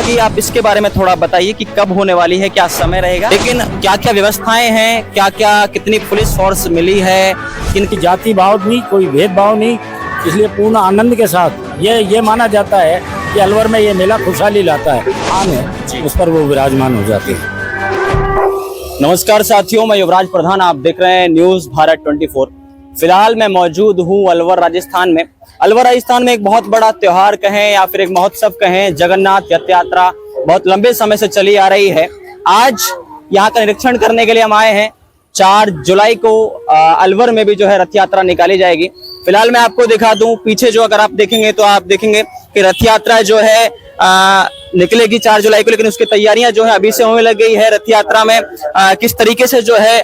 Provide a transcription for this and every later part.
कि आप इसके बारे में थोड़ा बताइए कि कब होने वाली है, क्या समय रहेगा, लेकिन क्या क्या व्यवस्थाएं हैं, क्या क्या कितनी पुलिस फोर्स मिली है, इनकी जाति भाव नहीं, कोई भेदभाव नहीं, इसलिए पूर्ण आनंद के साथ ये माना जाता है कि अलवर में ये मेला खुशहाली लाता है। आम है उस पर वो विराजमान हो जाते हैं। नमस्कार साथियों, मैं युवराज प्रधान, आप देख रहे हैं न्यूज भारत 24। फिलहाल मैं मौजूद हूं अलवर राजस्थान में। अलवर राजस्थान में एक बहुत बड़ा त्योहार कहें या फिर एक महोत्सव कहें, जगन्नाथ रथ यात्रा बहुत लंबे समय से चली आ रही है। आज यहाँ का निरीक्षण करने के लिए हम आए हैं। 4 जुलाई को अलवर में भी जो है रथ यात्रा निकाली जाएगी। फिलहाल मैं आपको दिखा दूं, पीछे जो अगर आप देखेंगे तो आप देखेंगे कि रथ यात्रा जो है निकलेगी 4 जुलाई को, लेकिन उसकी तैयारियां जो है अभी से होने लग गई है। रथ यात्रा में किस तरीके से जो है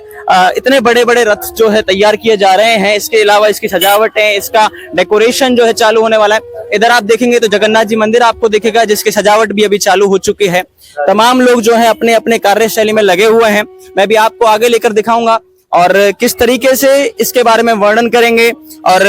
इतने बड़े बड़े रथ जो है तैयार किए जा रहे हैं, इसके अलावा इसकी सजावट है, इसका डेकोरेशन जो है चालू होने वाला है। इधर आप देखेंगे तो जगन्नाथ जी मंदिर आपको दिखेगा, जिसकी सजावट भी अभी चालू हो चुकी है। तमाम लोग जो है अपने अपने कार्यशैली में लगे हुए हैं। मैं भी आपको आगे लेकर दिखाऊंगा और किस तरीके से इसके बारे में वर्णन करेंगे। और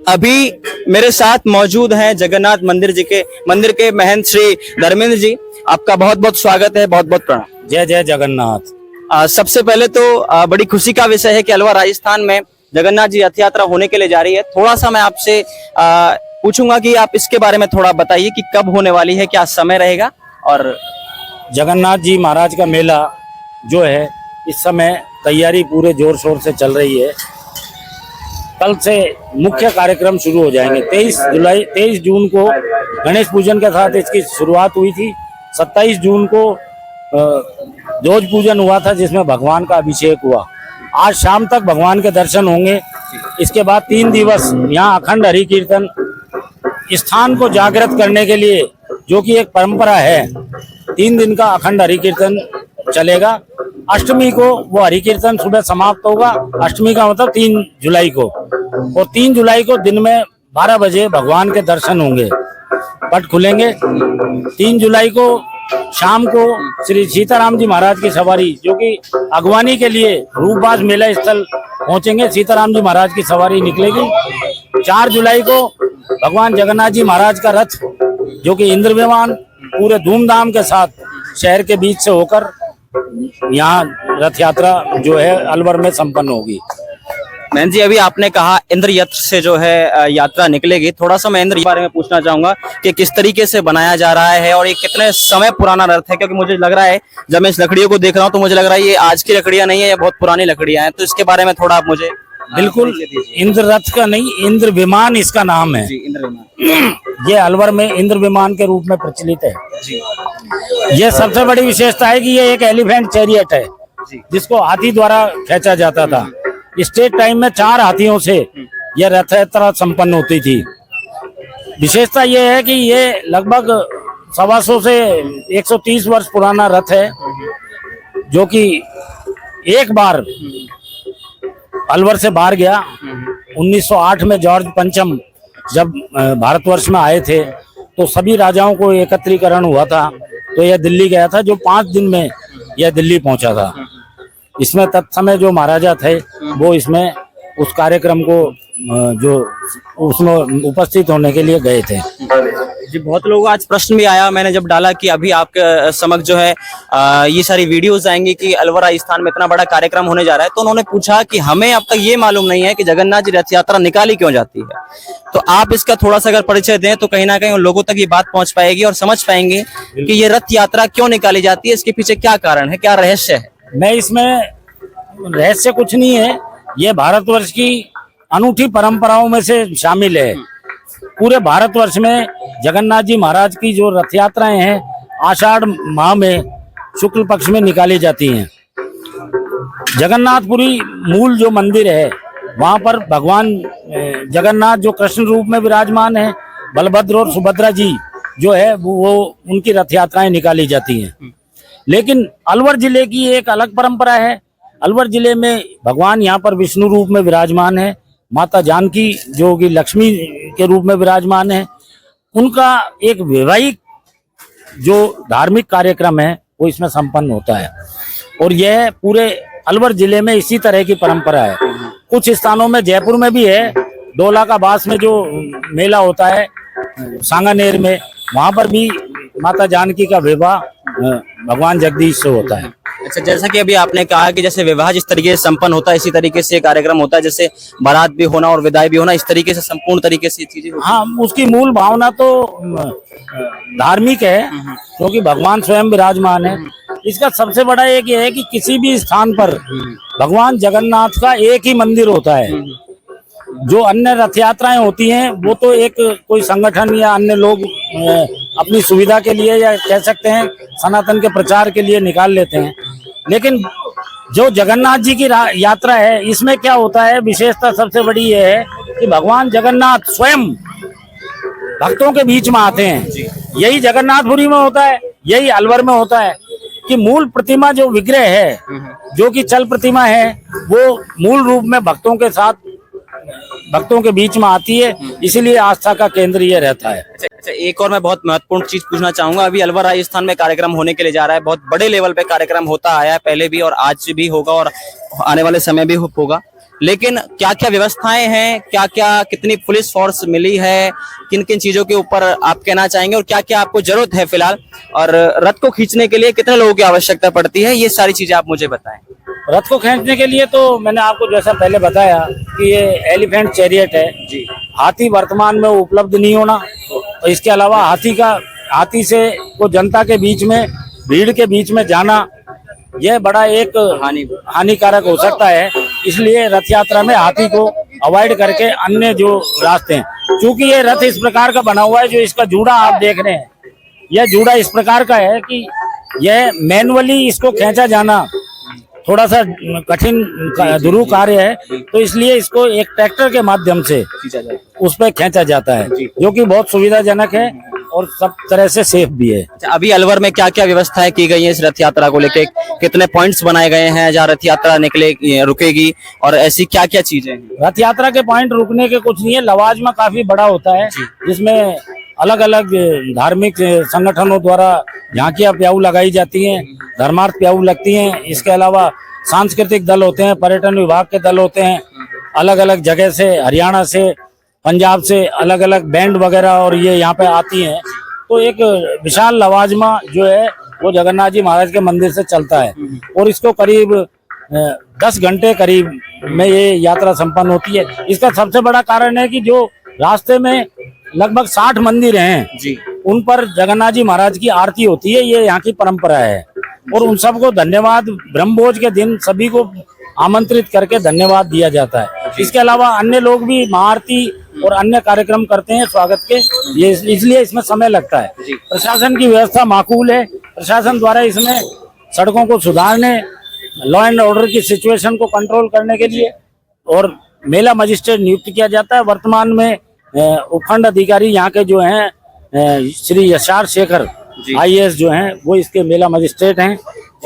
अभी मेरे साथ मौजूद हैं जगन्नाथ मंदिर के महंत श्री धर्मेंद्र जी। आपका बहुत बहुत स्वागत है, बहुत बहुत प्रणाम। जय जय जगन्नाथ। सबसे पहले तो बड़ी खुशी का विषय है कि अलवर राजस्थान में जगन्नाथ जी रथ यात्रा होने के लिए जा रही है। थोड़ा सा मैं आपसे पूछूंगा कि आप इसके बारे में थोड़ा बताइए कि कब होने वाली है, क्या समय रहेगा। और जगन्नाथ जी महाराज का मेला जो है इस समय तैयारी पूरे जोर शोर से चल रही है। कल से मुख्य कार्यक्रम शुरू हो जाएंगे। 23 जून को गणेश पूजन के साथ इसकी शुरुआत हुई थी। 27 जून को ध्वज पूजन हुआ था, जिसमें भगवान का अभिषेक हुआ। आज शाम तक भगवान के दर्शन होंगे। इसके बाद 3 दिवस यहाँ अखंड हरि कीर्तन, स्थान को जागृत करने के लिए जो कि एक परंपरा है, 3 दिन का अखंड हरि कीर्तन चलेगा। अष्टमी को वो हरि कीर्तन सुबह समाप्त होगा। अष्टमी का मतलब 3 जुलाई को, और 3 जुलाई को दिन में 12 बजे भगवान के दर्शन होंगे, पट खुलेंगे। 3 जुलाई को शाम को श्री सीताराम जी महाराज की सवारी, जो कि अगवानी के लिए रूपबाज मेला स्थल पहुंचेंगे, सीताराम जी महाराज की सवारी निकलेगी। 4 जुलाई को भगवान जगन्नाथ जी महाराज का रथ, जो कि इंद्र विमान, पूरे धूमधाम के साथ शहर के बीच से होकर यहाँ रथ यात्रा जो है अलवर में संपन्न होगी। महंत जी, अभी आपने कहा इंद्र रथ से जो है यात्रा निकलेगी। थोड़ा सा मैं इंद्र के बारे में पूछना चाहूंगा कि किस तरीके से बनाया जा रहा है और ये कितने समय पुराना रथ है, क्योंकि मुझे लग रहा है जब मैं इस लकड़ियों को देख रहा हूँ तो मुझे लग रहा है ये आज की लकड़ियां नहीं है, ये बहुत पुरानी लकड़ियां हैं। तो इसके बारे में थोड़ा आप मुझे बिल्कुल, इंद्र रथ का नहीं, इंद्र विमान इसका नाम है। इंद्र विमान ये अलवर में इंद्र विमान के रूप में प्रचलित है जी। ये सबसे बड़ी विशेषता है कि ये एक एलिफेंट चैरियट है, जिसको हाथी द्वारा खींचा जाता था। स्टेट टाइम में 4 हाथियों से यह रथ यात्रा संपन्न होती थी। विशेषता यह है कि ये लगभग 125 से 130 वर्ष पुराना रथ है, जो कि एक बार अलवर से बाहर गया। 1908 में जॉर्ज पंचम जब भारतवर्ष में आए थे तो सभी राजाओं को एकत्रीकरण हुआ था, तो यह दिल्ली गया था, जो 5 दिन में यह दिल्ली पहुंचा था। इसमें तत्समय जो महाराजा थे वो इसमें उस कार्यक्रम को जो उसमें उपस्थित होने के लिए गए थे जी। बहुत लोगों आज प्रश्न भी आया, मैंने जब डाला कि अभी आपके समक्ष जो है ये सारी वीडियोस आएंगी कि अलवर राजस्थान में इतना बड़ा कार्यक्रम होने जा रहा है, तो उन्होंने पूछा कि हमें अब तक ये मालूम नहीं है कि जगन्नाथ जी रथ यात्रा निकाली क्यों जाती है। तो आप इसका थोड़ा सा अगर परिचय दें तो कहीं ना कहीं उन लोगों तक ये बात पहुंच पाएगी और समझ पाएंगे कि ये रथ यात्रा क्यों निकाली जाती है, इसके पीछे क्या कारण है, क्या रहस्य है। मैं इसमें रहस्य कुछ नहीं है, ये भारतवर्ष की अनूठी परंपराओं में से शामिल है। पूरे भारतवर्ष में जगन्नाथ जी महाराज की जो रथ यात्राएं हैं आषाढ़ माह में शुक्ल पक्ष में निकाली जाती हैं। जगन्नाथपुरी मूल जो मंदिर है वहां पर भगवान जगन्नाथ जो कृष्ण रूप में विराजमान है, बलभद्र और सुभद्रा जी जो है वो उनकी रथ यात्राएं निकाली जाती हैं। लेकिन अलवर जिले की एक अलग परंपरा है। अलवर जिले में भगवान यहाँ पर विष्णु रूप में विराजमान है, माता जानकी जो कि लक्ष्मी के रूप में विराजमान है। उनका एक वैवाहिक जो धार्मिक कार्यक्रम है वो इसमें संपन्न होता है, और यह पूरे अलवर जिले में इसी तरह की परंपरा है। कुछ स्थानों में, जयपुर में भी है, डोला का बास में जो मेला होता है सांगानेर में, वहां पर भी माता जानकी का विवाह भगवान जगदीश से होता है। अच्छा, जैसा कि अभी आपने कहा कि जैसे विवाह जिस तरीके से संपन्न होता है इसी तरीके से कार्यक्रम होता है, जैसे बारात भी होना और विदाई भी होना, इस तरीके से संपूर्ण तरीके से चीजें होती हाँ, उसकी मूल भावना तो धार्मिक है, क्योंकि भगवान स्वयं विराजमान है। इसका सबसे बड़ा एक ये है कि किसी भी स्थान पर भगवान जगन्नाथ का एक ही मंदिर होता है। जो अन्य रथ यात्राएं होती हैं वो तो एक कोई संगठन या अन्य लोग अपनी सुविधा के लिए या कह सकते हैं सनातन के प्रचार के लिए निकाल लेते हैं, लेकिन जो जगन्नाथ जी की यात्रा है इसमें क्या होता है, विशेषता सबसे बड़ी ये है कि भगवान जगन्नाथ स्वयं भक्तों के बीच में आते हैं। यही जगन्नाथपुरी में होता है, यही अलवर में होता है कि मूल प्रतिमा जो विग्रह है, जो कि चल प्रतिमा है, वो मूल रूप में भक्तों के साथ भक्तों के बीच में आती है, इसीलिए आस्था का केंद्र ये रहता है। अच्छा, एक और मैं बहुत महत्वपूर्ण चीज पूछना चाहूंगा। अभी अलवर राजस्थान में कार्यक्रम होने के लिए जा रहा है, बहुत बड़े लेवल पे कार्यक्रम होता आया है पहले भी और आज भी होगा और आने वाले समय भी होगा, लेकिन क्या क्या व्यवस्थाएं हैं, क्या क्या कितनी पुलिस फोर्स मिली है, किन किन चीजों के ऊपर आप कहना चाहेंगे और क्या क्या आपको जरूरत है फिलहाल, और रथ को खींचने के लिए कितने लोगों की आवश्यकता पड़ती है, ये सारी चीजें आप मुझे बताएं। रथ को खींचने के लिए तो मैंने आपको जैसा पहले बताया कि ये एलिफेंट चैरियट है जी। हाथी वर्तमान में उपलब्ध नहीं होना, तो इसके अलावा हाथी से को जनता के बीच में, भीड़ के बीच में जाना, यह बड़ा एक हानिकारक हो सकता है। इसलिए रथ यात्रा में हाथी को अवॉइड करके अन्य जो रास्ते हैं, क्योंकि ये रथ इस प्रकार का बना हुआ है, जो इसका जूड़ा आप देख रहे हैं, यह जूड़ा इस प्रकार का है कि यह मैनुअली इसको खींचा जाना थोड़ा सा कठिन दुरूह कार्य है, तो इसलिए इसको एक ट्रैक्टर के माध्यम से उस पर खींचा जाता है, जो कि बहुत सुविधाजनक है और सब तरह से सेफ भी है। अभी अलवर में क्या क्या व्यवस्थाएं की गई हैं इस रथ यात्रा को लेके, कितने पॉइंट्स बनाए गए हैं जहाँ रथ यात्रा निकले रुकेगी, और ऐसी क्या क्या चीजें हैं? रथ यात्रा के पॉइंट रुकने के कुछ नहीं है, लवाजमा काफी बड़ा होता है, जिसमें अलग अलग धार्मिक संगठनों द्वारा झांकियां प्याऊ लगाई जाती हैं, धर्मार्थ प्याऊ लगती हैं। इसके अलावा सांस्कृतिक दल होते हैं, पर्यटन विभाग के दल होते हैं, अलग अलग जगह से, हरियाणा से, पंजाब से अलग अलग बैंड वगैरह और ये यहाँ पे आती हैं। तो एक विशाल लवाजमा जो है वो जगन्नाथ जी महाराज के मंदिर से चलता है और इसको करीब 10 घंटे करीब में ये यात्रा संपन्न होती है। इसका सबसे बड़ा कारण है कि जो रास्ते में लगभग 60 मंदिर हैं जी, उन पर जगन्नाथ जी महाराज की आरती होती है, ये यहाँ की परंपरा है। और उन सबको धन्यवाद, ब्रह्मभोज के दिन सभी को आमंत्रित करके धन्यवाद दिया जाता है। इसके अलावा अन्य लोग भी महाआरती और अन्य कार्यक्रम करते हैं स्वागत के, ये इसलिए इसमें समय लगता है। प्रशासन की व्यवस्था माकूल है, प्रशासन द्वारा इसमें सड़कों को सुधारने, लॉ एंड ऑर्डर की सिचुएशन को कंट्रोल करने के लिए और मेला मजिस्ट्रेट नियुक्त किया जाता है। वर्तमान में उपखंड अधिकारी यहाँ के जो हैं श्री यशार शेखर IAS जो हैं वो इसके मेला मजिस्ट्रेट हैं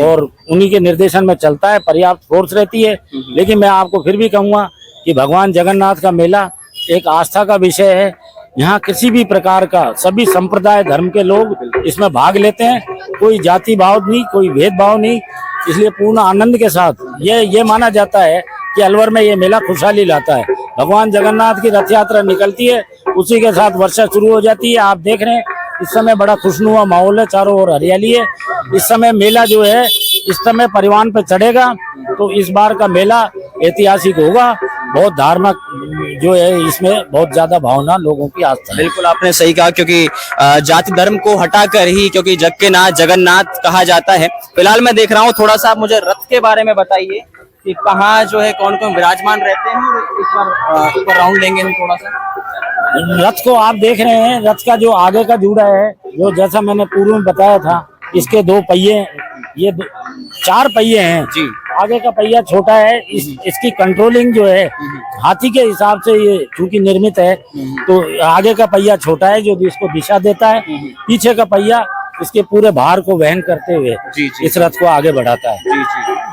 और उन्हीं के निर्देशन में चलता है, पर्याप्त फोर्स रहती है। लेकिन मैं आपको फिर भी कहूँगा कि भगवान जगन्नाथ का मेला एक आस्था का विषय है। यहाँ किसी भी प्रकार का, सभी संप्रदाय धर्म के लोग इसमें भाग लेते हैं, कोई जाति भाव नहीं, कोई भेदभाव नहीं, इसलिए पूर्ण आनंद के साथ ये माना जाता है कि अलवर में ये मेला खुशहाली लाता है। भगवान जगन्नाथ की रथ यात्रा निकलती है, उसी के साथ वर्षा शुरू हो जाती है। आप देख रहे हैं इस समय बड़ा खुशनुमा माहौल है, चारों ओर हरियाली है। इस समय मेला जो है इस समय परिवहन पे चढ़ेगा, तो इस बार का मेला ऐतिहासिक होगा। बहुत धार्मिक जो है, इसमें बहुत ज्यादा भावना लोगों की आस्था है। बिल्कुल आपने सही कहा, क्योंकि जाति धर्म को हटाकर ही, क्योंकि जग के नाथ जगन्नाथ कहा जाता है। फिलहाल मैं देख रहा हूँ, थोड़ा सा आप मुझे रथ के बारे में बताइए कि कहाँ जो है कौन कौन विराजमान रहते हैं, और इस बार राउंड लेंगे हम थोड़ा सा। रथ को आप देख रहे हैं, रथ का जो आगे का जूड़ा है, जो जैसा मैंने पूर्व में बताया था, इसके 2 पहिए, ये 4 पहिए हैं जी। आगे का पहिया छोटा है, इसकी कंट्रोलिंग जो है हाथी के हिसाब से ये चूंकि निर्मित है, तो आगे का पहिया छोटा है जो इसको दिशा देता है, पीछे का पहिया इसके पूरे भार को वहन करते हुए इस रथ को आगे बढ़ाता है।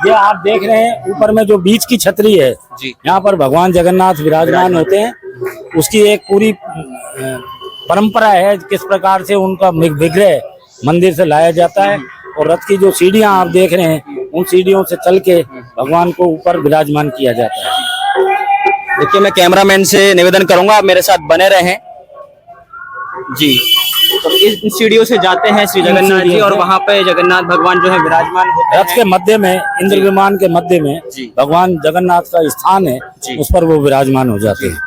ये आप देख रहे हैं ऊपर में जो बीच की छतरी है, यहाँ पर भगवान जगन्नाथ विराजमान होते हैं। उसकी एक पूरी परंपरा है किस प्रकार से उनका विग्रह मंदिर से लाया जाता है, और रथ की जो सीढ़ियां आप देख रहे हैं, उन सीढ़ियों से चल के भगवान को ऊपर विराजमान किया जाता है। देखिए, मैं कैमरामैन से निवेदन करूंगा आप मेरे साथ बने रहें जी। तो इस सीढ़ियों से जाते हैं श्री जगन्नाथ जी, और वहाँ पे जगन्नाथ भगवान जो है विराजमान होते रथ के मध्य में, इंद्र विमान के मध्य में जी। भगवान जगन्नाथ का स्थान है, जी। उस पर वो विराजमान हो जाते हैं।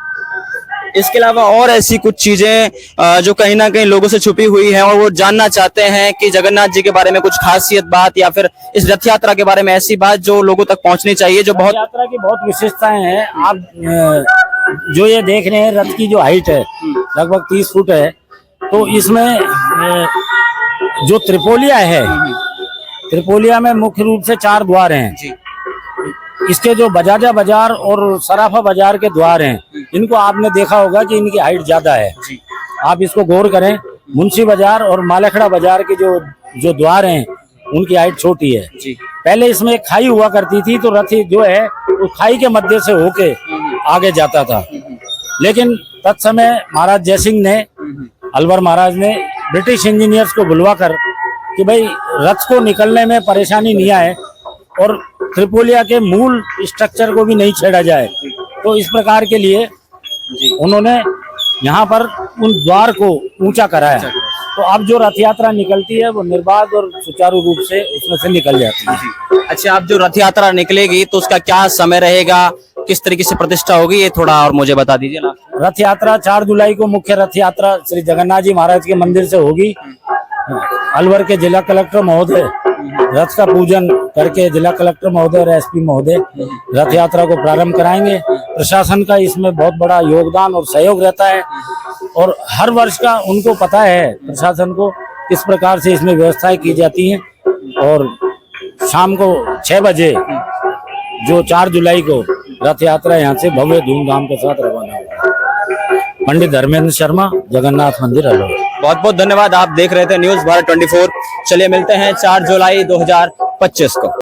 इसके अलावा और ऐसी कुछ चीजें जो कहीं ना कहीं लोगों से छुपी हुई है और वो जानना चाहते हैं कि जगन्नाथ जी के बारे में कुछ खासियत बात या फिर इस रथ यात्रा के बारे में ऐसी बात जो लोगों तक पहुंचनी चाहिए, जो बहुत यात्रा की बहुत विशेषताएं हैं। आप जो ये देख रहे हैं, रथ की जो हाइट है लगभग 30 फुट है, तो इसमें जो त्रिपोलिया है, त्रिपोलिया में मुख्य रूप से 4 द्वार हैं। जी। इसके जो बजाजा बाजार और सराफा बाजार के द्वार हैं, इनको आपने देखा होगा कि इनकी हाइट ज्यादा है। जी। आप इसको गौर करें, मुंशी बाजार और मालेखड़ा बाजार के जो द्वार हैं, उनकी हाइट छोटी है। जी। पहले इसमें एक खाई हुआ करती थी, तो रथ जो है वो खाई के मध्य से होके आगे जाता था। लेकिन तत्समय महाराज जयसिंह ने, अलवर महाराज ने ब्रिटिश इंजीनियर्स को बुलवाकर कि भाई रथ को निकलने में परेशानी नहीं आए और त्रिपोलिया के मूल स्ट्रक्चर को भी नहीं छेड़ा जाए, तो इस प्रकार के लिए उन्होंने यहाँ पर उन द्वार को ऊंचा कराया। तो अब जो रथ यात्रा निकलती है वो निर्बाध और सुचारू रूप से उसमें से निकल जाती है। अच्छा, अब जो रथ यात्रा निकलेगी तो उसका क्या समय रहेगा, किस तरीके से प्रतिष्ठा होगी, ये थोड़ा और मुझे बता दीजिए ना। रथ यात्रा 4 जुलाई को मुख्य रथ यात्रा श्री जगन्नाथ जी महाराज के मंदिर से होगी। अलवर के जिला कलेक्टर महोदय रथ का पूजन करके, जिला कलेक्टर महोदय और एसपी महोदय रथ यात्रा को प्रारंभ कराएंगे। प्रशासन का इसमें बहुत बड़ा योगदान और सहयोग रहता है, और हर वर्ष का उनको पता है प्रशासन को किस प्रकार से इसमें व्यवस्थाएं की जाती हैं। और शाम को 6 बजे जो 4 जुलाई को रथ यात्रा यहाँ से भव्य धूमधाम के साथ रवाना होगी। पंडित धर्मेंद्र शर्मा, जगन्नाथ मंदिर, अलवर। बहुत बहुत धन्यवाद। आप देख रहे थे न्यूज़ भारत 24। चलिए मिलते हैं 4 जुलाई 2025 को।